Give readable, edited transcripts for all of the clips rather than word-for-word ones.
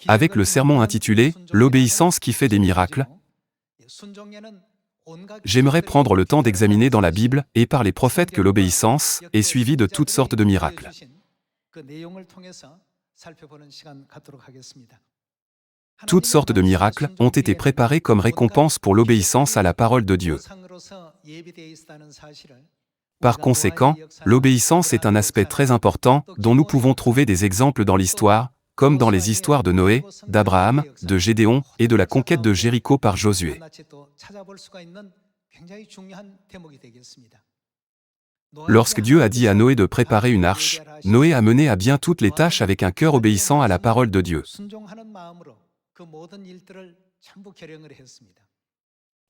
avec le sermon intitulé « L'obéissance qui fait des miracles », j'aimerais prendre le temps d'examiner dans la Bible et par les prophètes que l'obéissance est suivie de toutes sortes de miracles. Toutes sortes de miracles ont été préparés comme récompense pour l'obéissance à la parole de Dieu. Par conséquent, l'obéissance est un aspect très important dont nous pouvons trouver des exemples dans l'histoire, comme dans les histoires de Noé, d'Abraham, de Gédéon et de la conquête de Jéricho par Josué. Lorsque Dieu a dit à Noé de préparer une arche, Noé a mené à bien toutes les tâches avec un cœur obéissant à la parole de Dieu.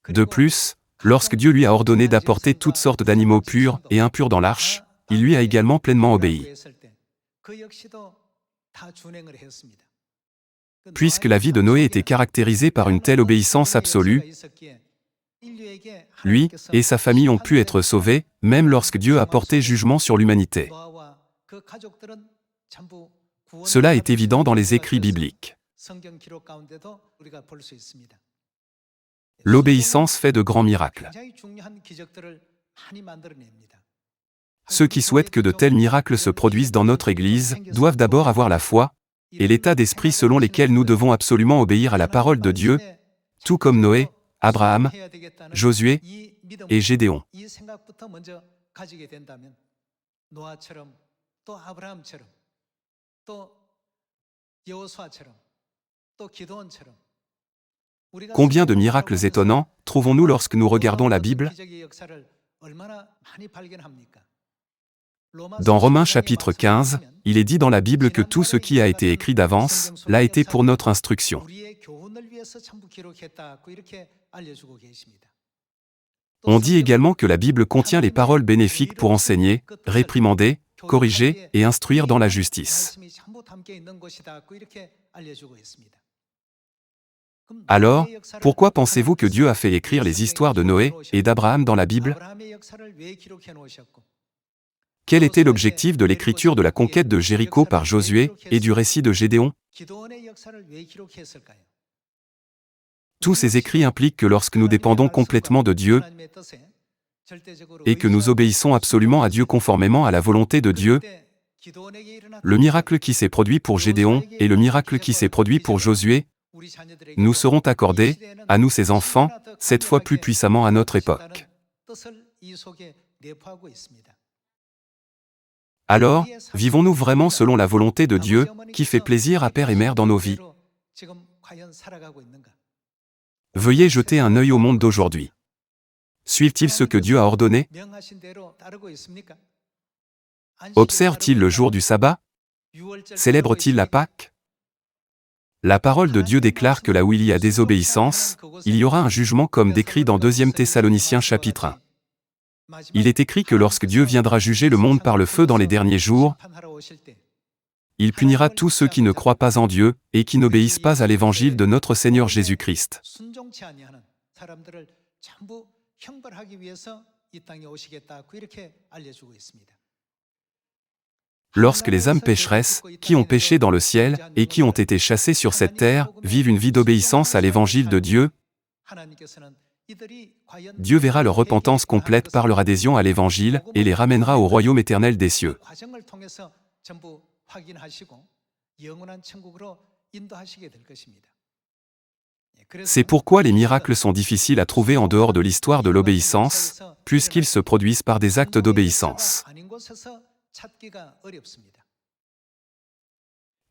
De plus, lorsque Dieu lui a ordonné d'apporter toutes sortes d'animaux purs et impurs dans l'arche, il lui a également pleinement obéi. Puisque la vie de Noé était caractérisée par une telle obéissance absolue, lui et sa famille ont pu être sauvés, même lorsque Dieu a porté jugement sur l'humanité. Cela est évident dans les écrits bibliques. L'obéissance fait de grands miracles. Ceux qui souhaitent que de tels miracles se produisent dans notre Église doivent d'abord avoir la foi et l'état d'esprit selon lesquels nous devons absolument obéir à la parole de Dieu, tout comme Noé, Abraham, Josué et Gédéon. Combien de miracles étonnants trouvons-nous lorsque nous regardons la Bible? Dans Romains chapitre 15, il est dit dans la Bible que tout ce qui a été écrit d'avance l'a été pour notre instruction. On dit également que la Bible contient les paroles bénéfiques pour enseigner, réprimander, corriger et instruire dans la justice. Alors, pourquoi pensez-vous que Dieu a fait écrire les histoires de Noé et d'Abraham dans la Bible? Quel était l'objectif de l'écriture de la conquête de Jéricho par Josué et du récit de Gédéon? Tous ces écrits impliquent que lorsque nous dépendons complètement de Dieu et que nous obéissons absolument à Dieu conformément à la volonté de Dieu, le miracle qui s'est produit pour Gédéon et le miracle qui s'est produit pour Josué nous seront accordés, à nous ses enfants, 7 fois plus puissamment à notre époque. Alors, vivons-nous vraiment selon la volonté de Dieu, qui fait plaisir à père et mère dans nos vies? Veuillez jeter un œil au monde d'aujourd'hui. Suivent-ils ce que Dieu a ordonné? Observent-ils le jour du sabbat? Célèbrent-ils la Pâque? La parole de Dieu déclare que là où il y a désobéissance, il y aura un jugement comme décrit dans 2 Thessaloniciens chapitre 1. Il est écrit que lorsque Dieu viendra juger le monde par le feu dans les derniers jours, il punira tous ceux qui ne croient pas en Dieu et qui n'obéissent pas à l'évangile de notre Seigneur Jésus-Christ. Lorsque les âmes pécheresses, qui ont péché dans le ciel et qui ont été chassées sur cette terre, vivent une vie d'obéissance à l'évangile de Dieu, Dieu verra leur repentance complète par leur adhésion à l'évangile et les ramènera au royaume éternel des cieux. C'est pourquoi les miracles sont difficiles à trouver en dehors de l'histoire de l'obéissance, puisqu'ils se produisent par des actes d'obéissance.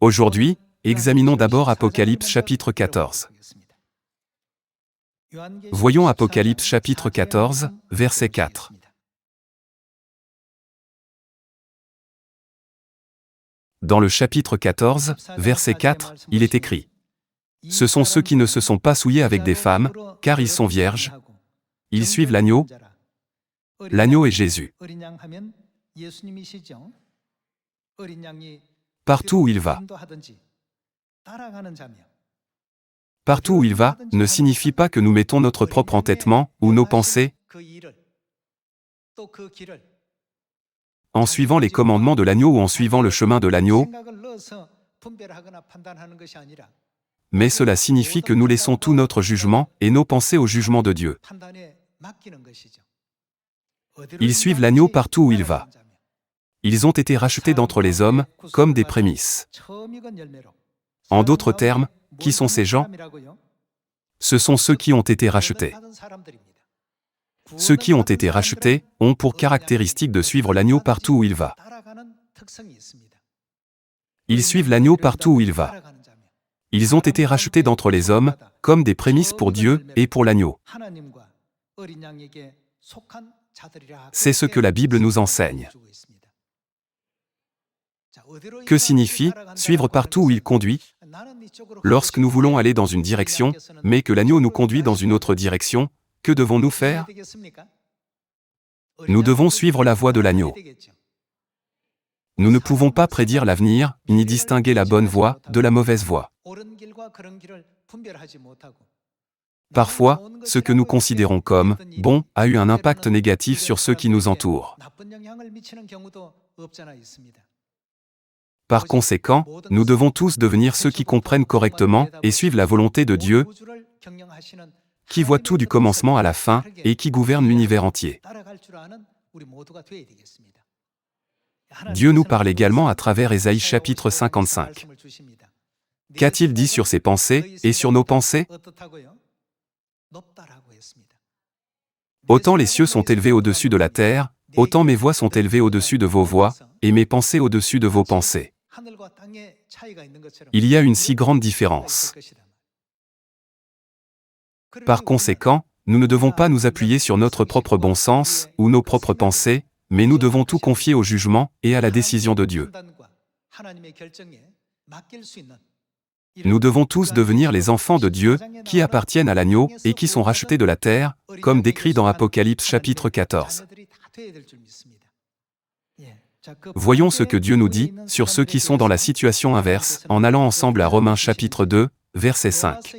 Aujourd'hui, examinons d'abord Apocalypse chapitre 14. Voyons Apocalypse chapitre 14, verset 4. Dans le chapitre 14, verset 4, il est écrit: « Ce sont ceux qui ne se sont pas souillés avec des femmes, car ils sont vierges. Ils suivent l'agneau. L'agneau est Jésus. Partout où il va. » Partout où il va ne signifie pas que nous mettons notre propre entêtement ou nos pensées en suivant les commandements de l'agneau ou en suivant le chemin de l'agneau, mais cela signifie que nous laissons tout notre jugement et nos pensées au jugement de Dieu. Ils suivent l'agneau partout où il va. Ils ont été rachetés d'entre les hommes, comme des prémices. En d'autres termes, qui sont ces gens? Ce sont ceux qui ont été rachetés. Ceux qui ont été rachetés ont pour caractéristique de suivre l'agneau partout où il va. Ils suivent l'agneau partout où il va. Ils ont été rachetés d'entre les hommes, comme des prémices pour Dieu et pour l'agneau. C'est ce que la Bible nous enseigne. Que signifie suivre partout où il conduit? Lorsque nous voulons aller dans une direction, mais que l'agneau nous conduit dans une autre direction, que devons-nous faire? Nous devons suivre la voie de l'agneau. Nous ne pouvons pas prédire l'avenir, ni distinguer la bonne voie de la mauvaise voie. Parfois, ce que nous considérons comme « bon » a eu un impact négatif sur ceux qui nous entourent. Par conséquent, nous devons tous devenir ceux qui comprennent correctement et suivent la volonté de Dieu, qui voit tout du commencement à la fin et qui gouverne l'univers entier. Dieu nous parle également à travers Ésaïe chapitre 55. Qu'a-t-il dit sur ses pensées et sur nos pensées? Autant les cieux sont élevés au-dessus de la terre, autant mes voix sont élevées au-dessus de vos voix, et mes pensées au-dessus de vos pensées. Il y a une si grande différence. Par conséquent, nous ne devons pas nous appuyer sur notre propre bon sens ou nos propres pensées, mais nous devons tout confier au jugement et à la décision de Dieu. Nous devons tous devenir les enfants de Dieu, qui appartiennent à l'agneau et qui sont rachetés de la terre, comme décrit dans Apocalypse chapitre 14. Voyons ce que Dieu nous dit sur ceux qui sont dans la situation inverse, en allant ensemble à Romains chapitre 2, verset 5.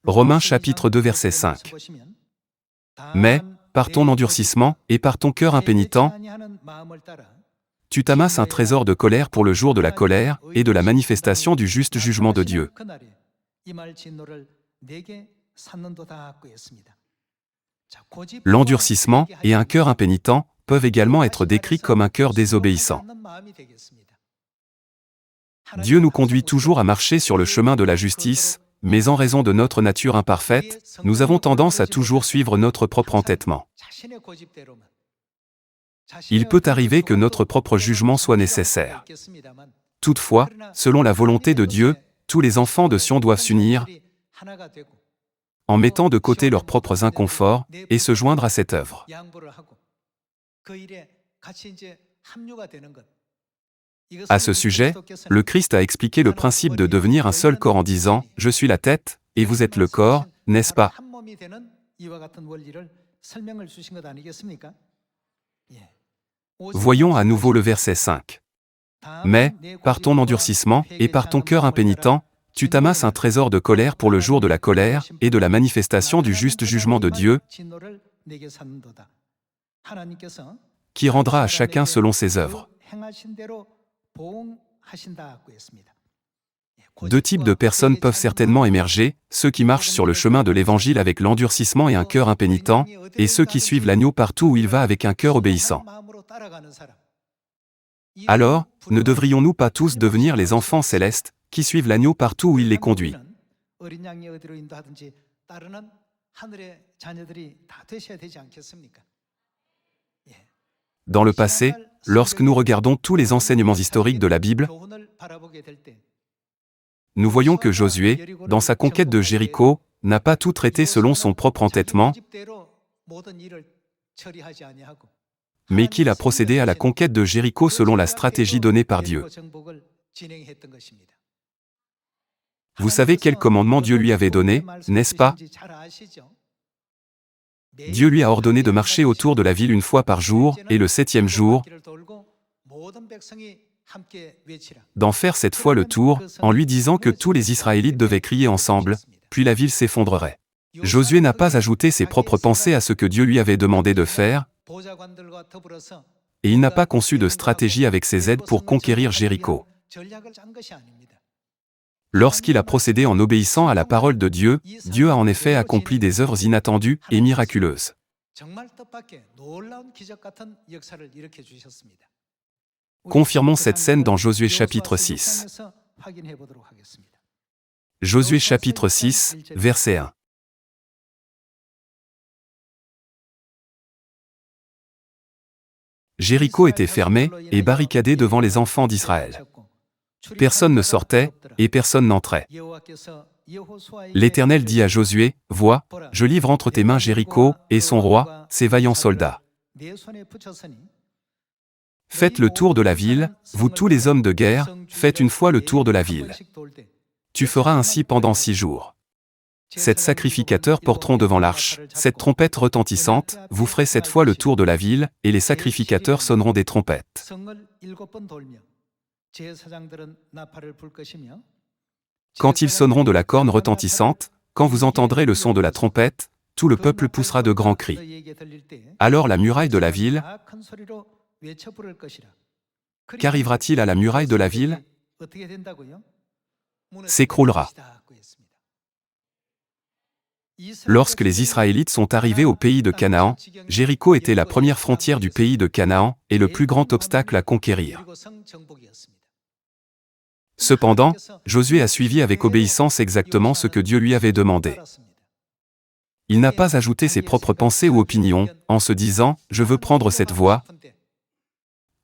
Romains chapitre 2, verset 5. Mais, par ton endurcissement et par ton cœur impénitent, tu t'amasses un trésor de colère pour le jour de la colère et de la manifestation du juste jugement de Dieu. L'endurcissement et un cœur impénitent peuvent également être décrits comme un cœur désobéissant. Dieu nous conduit toujours à marcher sur le chemin de la justice, mais en raison de notre nature imparfaite, nous avons tendance à toujours suivre notre propre entêtement. Il peut arriver que notre propre jugement soit nécessaire. Toutefois, selon la volonté de Dieu, tous les enfants de Sion doivent s'unir en mettant de côté leurs propres inconforts et se joindre à cette œuvre. À ce sujet, le Christ a expliqué le principe de devenir un seul corps en disant « Je suis la tête, et vous êtes le corps, n'est-ce pas ?» Voyons à nouveau le verset 5. Mais, par ton endurcissement et par ton cœur impénitent, tu t'amasses un trésor de colère pour le jour de la colère et de la manifestation du juste jugement de Dieu, qui rendra à chacun selon ses œuvres. Deux types de personnes peuvent certainement émerger, ceux qui marchent sur le chemin de l'Évangile avec l'endurcissement et un cœur impénitent, et ceux qui suivent l'agneau partout où il va avec un cœur obéissant. Alors, ne devrions-nous pas tous devenir les enfants célestes, qui suivent l'agneau partout où il les conduit? Dans le passé, lorsque nous regardons tous les enseignements historiques de la Bible, nous voyons que Josué, dans sa conquête de Jéricho, n'a pas tout traité selon son propre entêtement, mais qu'il a procédé à la conquête de Jéricho selon la stratégie donnée par Dieu. Vous savez quel commandement Dieu lui avait donné, n'est-ce pas? Dieu lui a ordonné de marcher autour de la ville une fois par jour, et le 7e jour, d'en faire cette fois le tour, en lui disant que tous les Israélites devaient crier ensemble, puis la ville s'effondrerait. Josué n'a pas ajouté ses propres pensées à ce que Dieu lui avait demandé de faire, Et il n'a pas conçu de stratégie avec ses aides pour conquérir Jéricho. Lorsqu'il a procédé en obéissant à la parole de Dieu, Dieu a en effet accompli des œuvres inattendues et miraculeuses. Confirmons cette scène dans Josué chapitre 6. Josué chapitre 6, verset 1. Jéricho était fermé et barricadé devant les enfants d'Israël. Personne ne sortait et personne n'entrait. L'Éternel dit à Josué, « Vois, je livre entre tes mains Jéricho et son roi, ses vaillants soldats. Faites le tour de la ville, vous tous les hommes de guerre, faites une fois le tour de la ville. Tu feras ainsi pendant 6 jours. 7 sacrificateurs porteront devant l'arche, 7 trompettes retentissantes, vous ferez 7 fois le tour de la ville, et les sacrificateurs sonneront des trompettes. Quand ils sonneront de la corne retentissante, quand vous entendrez le son de la trompette, tout le peuple poussera de grands cris. Alors la muraille de la ville, qu'arrivera-t-il à la muraille de la ville? S'écroulera. Lorsque les Israélites sont arrivés au pays de Canaan, Jéricho était la première frontière du pays de Canaan et le plus grand obstacle à conquérir. Cependant, Josué a suivi avec obéissance exactement ce que Dieu lui avait demandé. Il n'a pas ajouté ses propres pensées ou opinions, en se disant « Je veux prendre cette voie »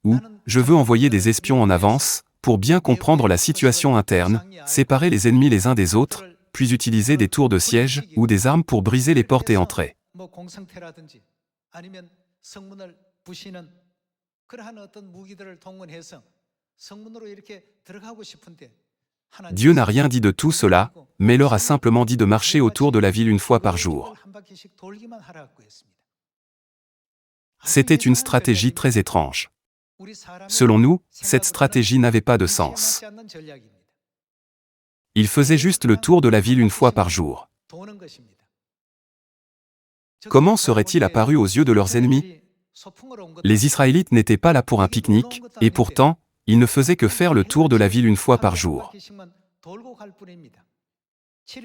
ou « Je veux envoyer des espions en avance » pour bien comprendre la situation interne, séparer les ennemis les uns des autres, puis utiliser des tours de siège ou des armes pour briser les portes et entrer. Dieu n'a rien dit de tout cela, mais leur a simplement dit de marcher autour de la ville une fois par jour. C'était une stratégie très étrange. Selon nous, cette stratégie n'avait pas de sens. Ils faisaient juste le tour de la ville une fois par jour. Comment serait-il apparu aux yeux de leurs ennemis? Les Israélites n'étaient pas là pour un pique-nique, et pourtant, ils ne faisaient que faire le tour de la ville une fois par jour.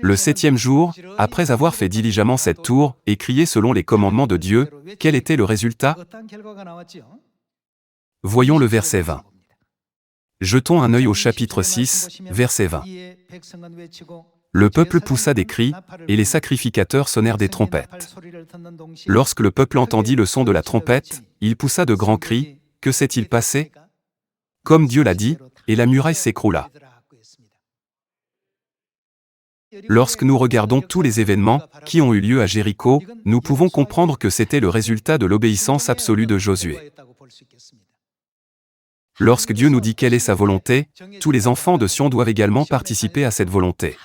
Le 7e jour, après avoir fait diligemment cette tour et crié selon les commandements de Dieu, quel était le résultat? Voyons le verset 20. Jetons un œil au chapitre 6, verset 20. Le peuple poussa des cris, et les sacrificateurs sonnèrent des trompettes. Lorsque le peuple entendit le son de la trompette, il poussa de grands cris. Que s'est-il passé? Comme Dieu l'a dit, et la muraille s'écroula. Lorsque nous regardons tous les événements qui ont eu lieu à Jéricho, nous pouvons comprendre que c'était le résultat de l'obéissance absolue de Josué. Lorsque Dieu nous dit quelle est sa volonté, tous les enfants de Sion doivent également participer à cette volonté.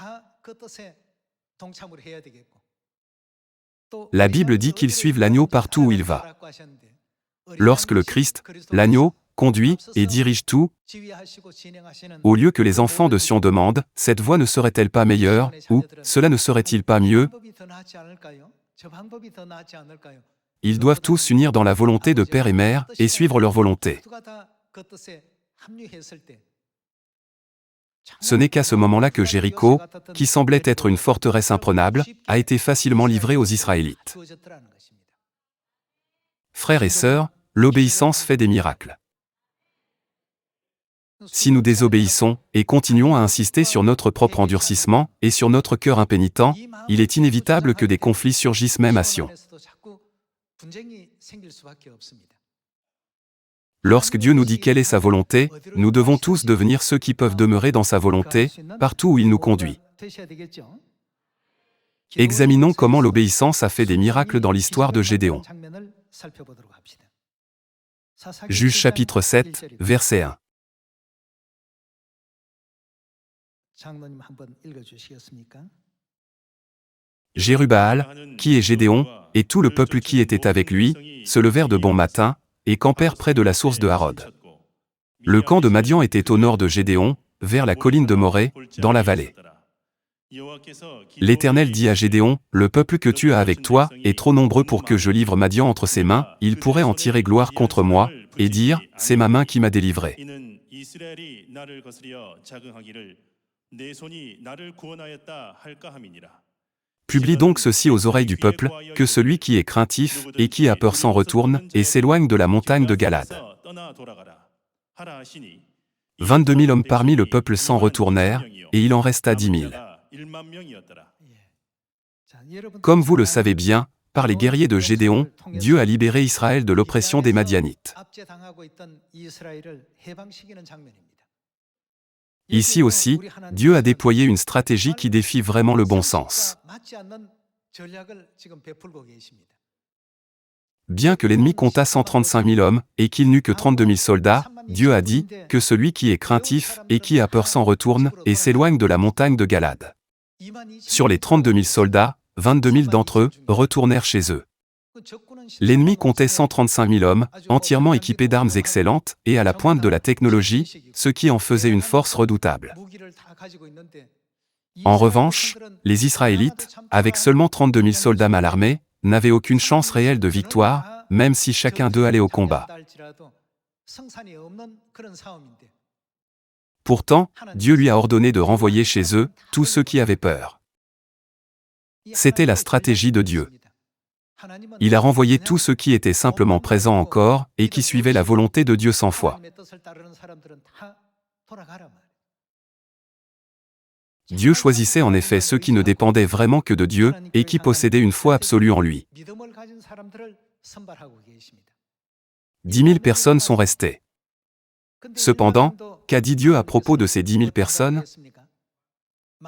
La Bible dit qu'ils suivent l'agneau partout où il va. Lorsque le Christ, l'agneau, conduit et dirige tout, au lieu que les enfants de Sion demandent « Cette voie ne serait-elle pas meilleure » ou « Cela ne serait-il pas mieux ?» Ils doivent tous s'unir dans la volonté de Père et Mère et suivre leur volonté. Ce n'est qu'à ce moment-là que Jéricho, qui semblait être une forteresse imprenable, a été facilement livrée aux Israélites. Frères et sœurs, l'obéissance fait des miracles. Si nous désobéissons et continuons à insister sur notre propre endurcissement et sur notre cœur impénitent, il est inévitable que des conflits surgissent même à Sion. Lorsque Dieu nous dit quelle est sa volonté, nous devons tous devenir ceux qui peuvent demeurer dans sa volonté, partout où il nous conduit. Examinons comment l'obéissance a fait des miracles dans l'histoire de Gédéon. Juges chapitre 7, verset 1. Jérubbaal, qui est Gédéon, et tout le peuple qui était avec lui, se levèrent de bon matin, et campèrent près de la source de Harod. Le camp de Madian était au nord de Gédéon, vers la colline de Morée, dans la vallée. L'Éternel dit à Gédéon, « Le peuple que tu as avec toi est trop nombreux pour que je livre Madian entre ses mains, il pourrait en tirer gloire contre moi, et dire, c'est ma main qui m'a délivré. » Publie donc ceci aux oreilles du peuple, que celui qui est craintif et qui a peur s'en retourne et s'éloigne de la montagne de Galad. 22 000 hommes parmi le peuple s'en retournèrent, et il en resta 10 000. Comme vous le savez bien, par les guerriers de Gédéon, Dieu a libéré Israël de l'oppression des Madianites. Ici aussi, Dieu a déployé une stratégie qui défie vraiment le bon sens. Bien que l'ennemi comptât 135 000 hommes, et qu'il n'eût que 32 000 soldats, Dieu a dit que celui qui est craintif et qui a peur s'en retourne et s'éloigne de la montagne de Galad. Sur les 32 000 soldats, 22 000 d'entre eux retournèrent chez eux. L'ennemi comptait 135 000 hommes, entièrement équipés d'armes excellentes et à la pointe de la technologie, ce qui en faisait une force redoutable. En revanche, les Israélites, avec seulement 32 000 soldats mal armés, n'avaient aucune chance réelle de victoire, même si chacun d'eux allait au combat. Pourtant, Dieu lui a ordonné de renvoyer chez eux tous ceux qui avaient peur. C'était la stratégie de Dieu. Il a renvoyé tous ceux qui étaient simplement présents encore et qui suivaient la volonté de Dieu sans foi. Dieu choisissait en effet ceux qui ne dépendaient vraiment que de Dieu et qui possédaient une foi absolue en lui. 10 000 personnes sont restées. Cependant, qu'a dit Dieu à propos de ces 10 000 personnes?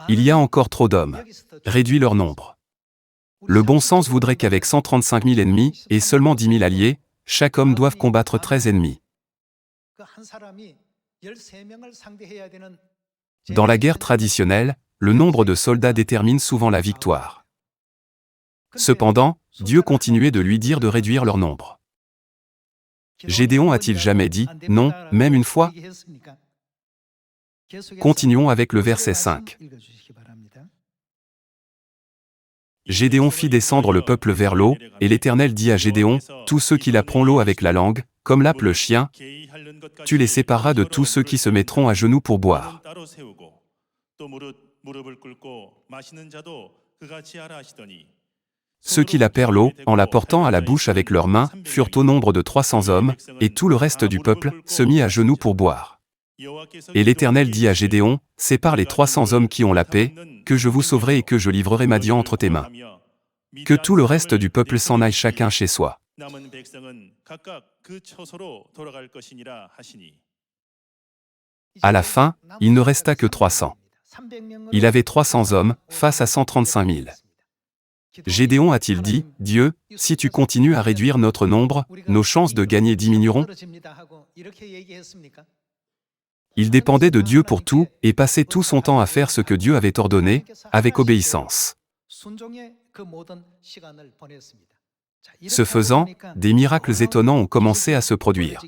Il y a encore trop d'hommes. Réduis leur nombre. Le bon sens voudrait qu'avec 135 000 ennemis et seulement 10 000 alliés, chaque homme doive combattre 13 ennemis. Dans la guerre traditionnelle, le nombre de soldats détermine souvent la victoire. Cependant, Dieu continuait de lui dire de réduire leur nombre. Gédéon a-t-il jamais dit « non », même une fois? Continuons avec le verset 5. Gédéon fit descendre le peuple vers l'eau, et l'Éternel dit à Gédéon, « Tous ceux qui laperont l'eau avec la langue, comme lappe le chien, tu les sépareras de tous ceux qui se mettront à genoux pour boire. » Ceux qui lapèrent l'eau, en la portant à la bouche avec leurs mains, furent au nombre de 300 hommes, et tout le reste du peuple se mit à genoux pour boire. Et l'Éternel dit à Gédéon, « Sépare les 300 hommes qui ont la paix, que je vous sauverai et que je livrerai Madian entre tes mains. Que tout le reste du peuple s'en aille chacun chez soi. » À la fin, il ne resta que 300. Il avait 300 hommes, face à 135 000. Gédéon a-t-il dit, « Dieu, si tu continues à réduire notre nombre, nos chances de gagner diminueront ?» Il dépendait de Dieu pour tout, et passait tout son temps à faire ce que Dieu avait ordonné, avec obéissance. Ce faisant, des miracles étonnants ont commencé à se produire.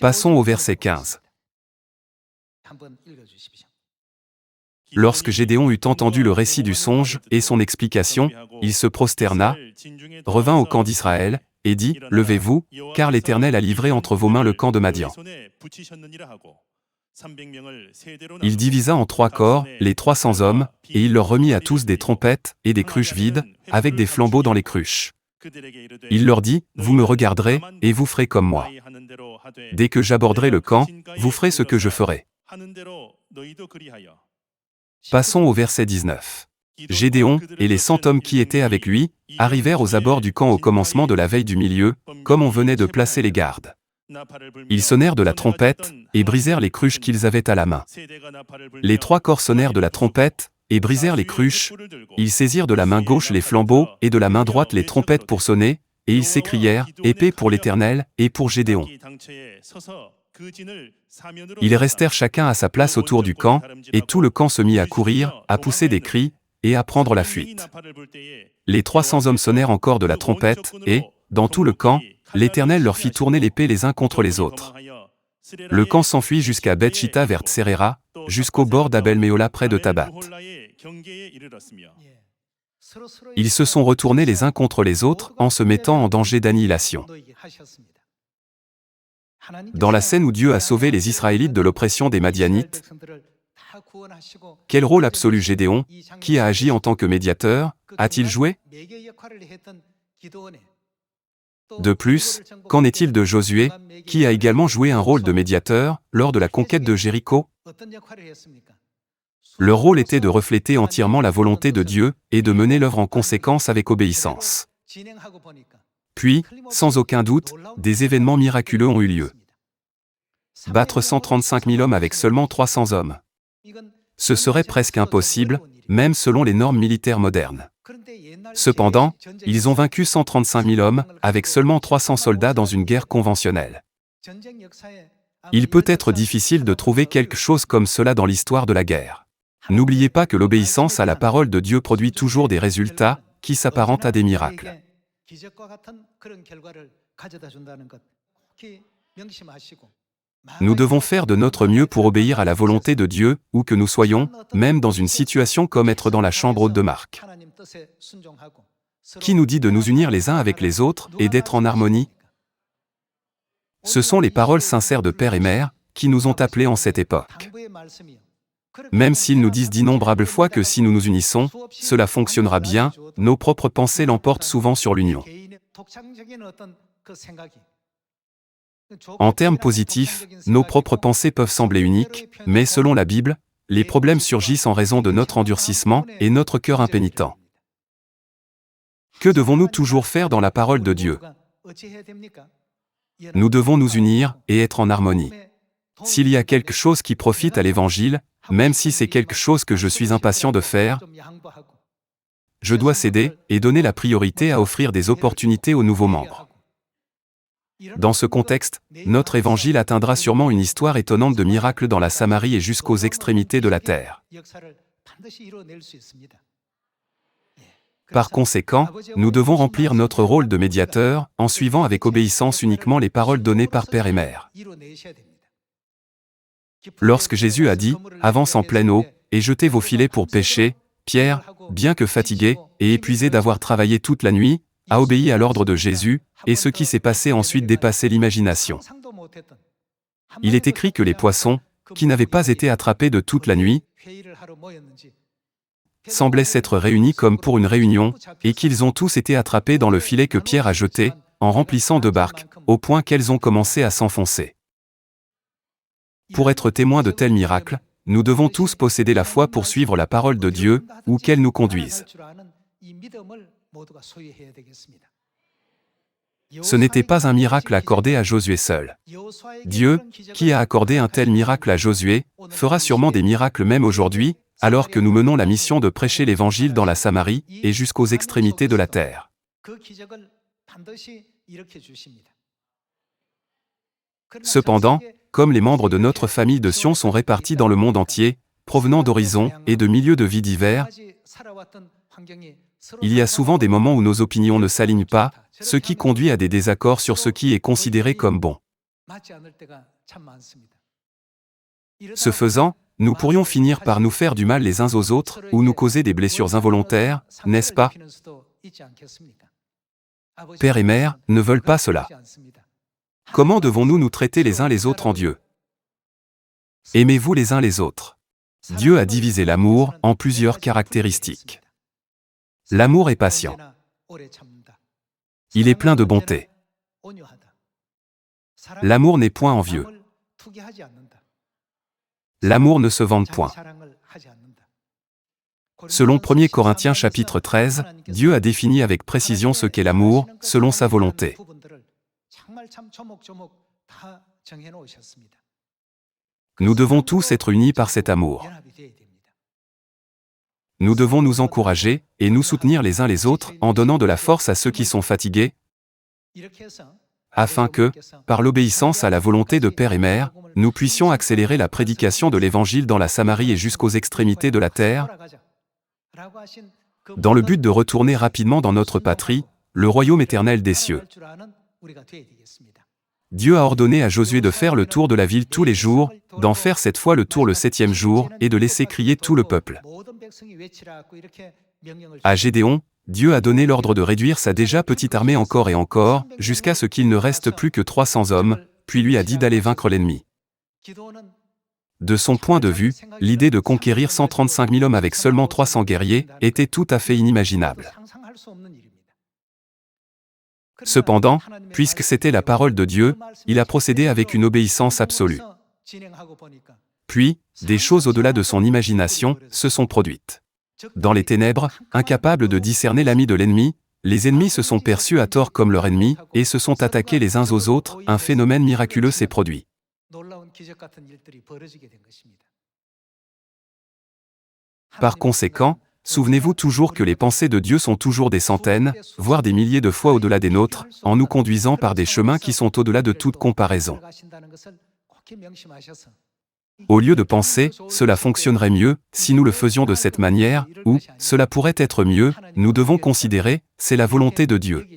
Passons au verset 15. Lorsque Gédéon eut entendu le récit du songe et son explication, il se prosterna, revint au camp d'Israël, et dit, « Levez-vous, car l'Éternel a livré entre vos mains le camp de Madian. » Il divisa en 3 corps les 300 hommes, et il leur remit à tous des trompettes et des cruches vides, avec des flambeaux dans les cruches. Il leur dit, « Vous me regarderez, et vous ferez comme moi. Dès que j'aborderai le camp, vous ferez ce que je ferai. » Passons au verset 19. Gédéon, et les 100 hommes qui étaient avec lui, arrivèrent aux abords du camp au commencement de la veille du milieu, comme on venait de placer les gardes. Ils sonnèrent de la trompette, et brisèrent les cruches qu'ils avaient à la main. Les 3 corps sonnèrent de la trompette, et brisèrent les cruches. Ils saisirent de la main gauche les flambeaux, et de la main droite les trompettes pour sonner, et ils s'écrièrent, « Épée pour l'Éternel, et pour Gédéon. » Ils restèrent chacun à sa place autour du camp, et tout le camp se mit à courir, à pousser des cris, et à prendre la fuite. Les 300 hommes sonnèrent encore de la trompette, et, dans tout le camp, l'Éternel leur fit tourner l'épée les uns contre les autres. Le camp s'enfuit jusqu'à Beth-Shitta vers Tserera, jusqu'au bord d'Abel-Méhola près de Tabat. Ils se sont retournés les uns contre les autres en se mettant en danger d'annihilation. Dans la scène où Dieu a sauvé les Israélites de l'oppression des Madianites, quel rôle absolu Gédéon, qui a agi en tant que médiateur, a-t-il joué? De plus, qu'en est-il de Josué, qui a également joué un rôle de médiateur lors de la conquête de Jéricho? Leur rôle était de refléter entièrement la volonté de Dieu et de mener l'œuvre en conséquence avec obéissance. Puis, sans aucun doute, des événements miraculeux ont eu lieu. Battre 135 000 hommes avec seulement 300 hommes. Ce serait presque impossible, même selon les normes militaires modernes. Cependant, ils ont vaincu 135 000 hommes, avec seulement 300 soldats dans une guerre conventionnelle. Il peut être difficile de trouver quelque chose comme cela dans l'histoire de la guerre. N'oubliez pas que l'obéissance à la parole de Dieu produit toujours des résultats, qui s'apparentent à des miracles. Nous devons faire de notre mieux pour obéir à la volonté de Dieu, où que nous soyons, même dans une situation comme être dans la chambre haute de Marc. Qui nous dit de nous unir les uns avec les autres et d'être en harmonie? Ce sont les paroles sincères de Père et Mère, qui nous ont appelés en cette époque. Même s'ils nous disent d'innombrables fois que si nous nous unissons, cela fonctionnera bien, nos propres pensées l'emportent souvent sur l'union. En termes positifs, nos propres pensées peuvent sembler uniques, mais selon la Bible, les problèmes surgissent en raison de notre endurcissement et notre cœur impénitent. Que devons-nous toujours faire dans la parole de Dieu? Nous devons nous unir et être en harmonie. S'il y a quelque chose qui profite à l'Évangile, même si c'est quelque chose que je suis impatient de faire, je dois céder et donner la priorité à offrir des opportunités aux nouveaux membres. Dans ce contexte, notre Évangile atteindra sûrement une histoire étonnante de miracles dans la Samarie et jusqu'aux extrémités de la terre. Par conséquent, nous devons remplir notre rôle de médiateur, en suivant avec obéissance uniquement les paroles données par Père et Mère. Lorsque Jésus a dit « Avance en pleine eau, et jetez vos filets pour pêcher », Pierre, bien que fatigué et épuisé d'avoir travaillé toute la nuit, a obéi à l'ordre de Jésus, et ce qui s'est passé ensuite dépassait l'imagination. Il est écrit que les poissons, qui n'avaient pas été attrapés de toute la nuit, semblaient s'être réunis comme pour une réunion, et qu'ils ont tous été attrapés dans le filet que Pierre a jeté, en remplissant 2 barques, au point qu'elles ont commencé à s'enfoncer. Pour être témoins de tels miracles, nous devons tous posséder la foi pour suivre la parole de Dieu, où qu'elle nous conduise. Ce n'était pas un miracle accordé à Josué seul. Dieu, qui a accordé un tel miracle à Josué, fera sûrement des miracles même aujourd'hui, alors que nous menons la mission de prêcher l'Évangile dans la Samarie et jusqu'aux extrémités de la terre. Cependant, comme les membres de notre famille de Sion sont répartis dans le monde entier, provenant d'horizons et de milieux de vie divers, il y a souvent des moments où nos opinions ne s'alignent pas, ce qui conduit à des désaccords sur ce qui est considéré comme bon. Ce faisant, nous pourrions finir par nous faire du mal les uns aux autres ou nous causer des blessures involontaires, n'est-ce pas? Père et Mère ne veulent pas cela. Comment devons-nous nous traiter les uns les autres en Dieu? Aimez-vous les uns les autres. Dieu a divisé l'amour en plusieurs caractéristiques. L'amour est patient. Il est plein de bonté. L'amour n'est point envieux. L'amour ne se vante point. Selon 1 Corinthiens chapitre 13, Dieu a défini avec précision ce qu'est l'amour, selon sa volonté. Nous devons tous être unis par cet amour. Nous devons nous encourager et nous soutenir les uns les autres en donnant de la force à ceux qui sont fatigués, afin que, par l'obéissance à la volonté de Père et Mère, nous puissions accélérer la prédication de l'Évangile dans la Samarie et jusqu'aux extrémités de la terre, dans le but de retourner rapidement dans notre patrie, le royaume éternel des cieux. Dieu a ordonné à Josué de faire le tour de la ville tous les jours, d'en faire 7 fois le tour le 7e jour, et de laisser crier tout le peuple. À Gédéon, Dieu a donné l'ordre de réduire sa déjà petite armée encore et encore, jusqu'à ce qu'il ne reste plus que 300 hommes, puis lui a dit d'aller vaincre l'ennemi. De son point de vue, l'idée de conquérir 135 000 hommes avec seulement 300 guerriers était tout à fait inimaginable. Cependant, puisque c'était la parole de Dieu, il a procédé avec une obéissance absolue. Puis, des choses au-delà de son imagination se sont produites. Dans les ténèbres, incapables de discerner l'ami de l'ennemi, les ennemis se sont perçus à tort comme leur ennemi et se sont attaqués les uns aux autres, un phénomène miraculeux s'est produit. Par conséquent, souvenez-vous toujours que les pensées de Dieu sont toujours des centaines, voire des milliers de fois au-delà des nôtres, en nous conduisant par des chemins qui sont au-delà de toute comparaison. Au lieu de penser, cela fonctionnerait mieux, si nous le faisions de cette manière, ou, cela pourrait être mieux, nous devons considérer, c'est la volonté de Dieu.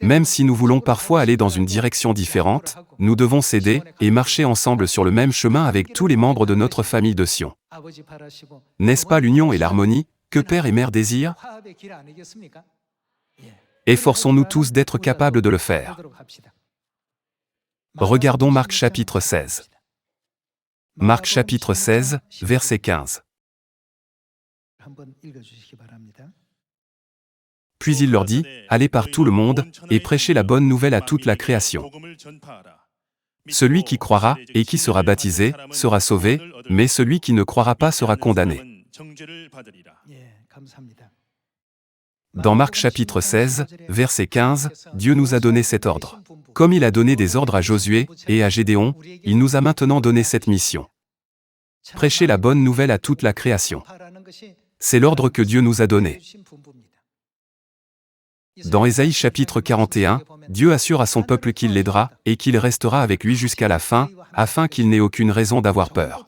Même si nous voulons parfois aller dans une direction différente, nous devons céder et marcher ensemble sur le même chemin avec tous les membres de notre famille de Sion. N'est-ce pas l'union et l'harmonie que père et mère désirent? Efforçons-nous tous d'être capables de le faire. Regardons Marc chapitre 16. Marc chapitre 16, verset 15. Puis il leur dit, « Allez par tout le monde, et prêchez la bonne nouvelle à toute la création. Celui qui croira, et qui sera baptisé, sera sauvé, mais celui qui ne croira pas sera condamné. » Dans Marc chapitre 16, verset 15, Dieu nous a donné cet ordre. Comme il a donné des ordres à Josué et à Gédéon, il nous a maintenant donné cette mission. Prêcher la bonne nouvelle à toute la création. C'est l'ordre que Dieu nous a donné. Dans Ésaïe chapitre 41, Dieu assure à son peuple qu'il l'aidera, et qu'il restera avec lui jusqu'à la fin, afin qu'il n'ait aucune raison d'avoir peur.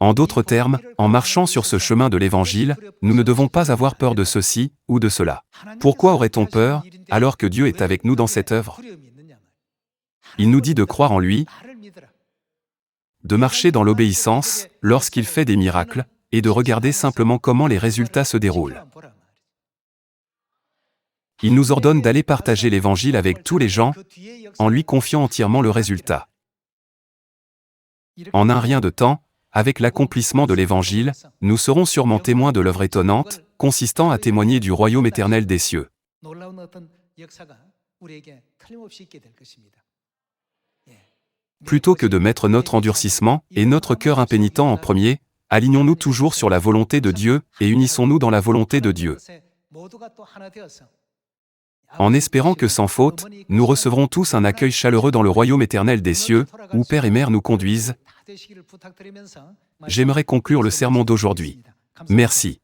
En d'autres termes, en marchant sur ce chemin de l'Évangile, nous ne devons pas avoir peur de ceci ou de cela. Pourquoi aurait-on peur, alors que Dieu est avec nous dans cette œuvre? Il nous dit de croire en lui, de marcher dans l'obéissance, lorsqu'il fait des miracles, et de regarder simplement comment les résultats se déroulent. Il nous ordonne d'aller partager l'Évangile avec tous les gens, en lui confiant entièrement le résultat. En un rien de temps, avec l'accomplissement de l'Évangile, nous serons sûrement témoins de l'œuvre étonnante, consistant à témoigner du royaume éternel des cieux. Plutôt que de mettre notre endurcissement et notre cœur impénitent en premier, alignons-nous toujours sur la volonté de Dieu et unissons-nous dans la volonté de Dieu. En espérant que sans faute, nous recevrons tous un accueil chaleureux dans le royaume éternel des cieux, où Père et Mère nous conduisent. J'aimerais conclure le sermon d'aujourd'hui. Merci.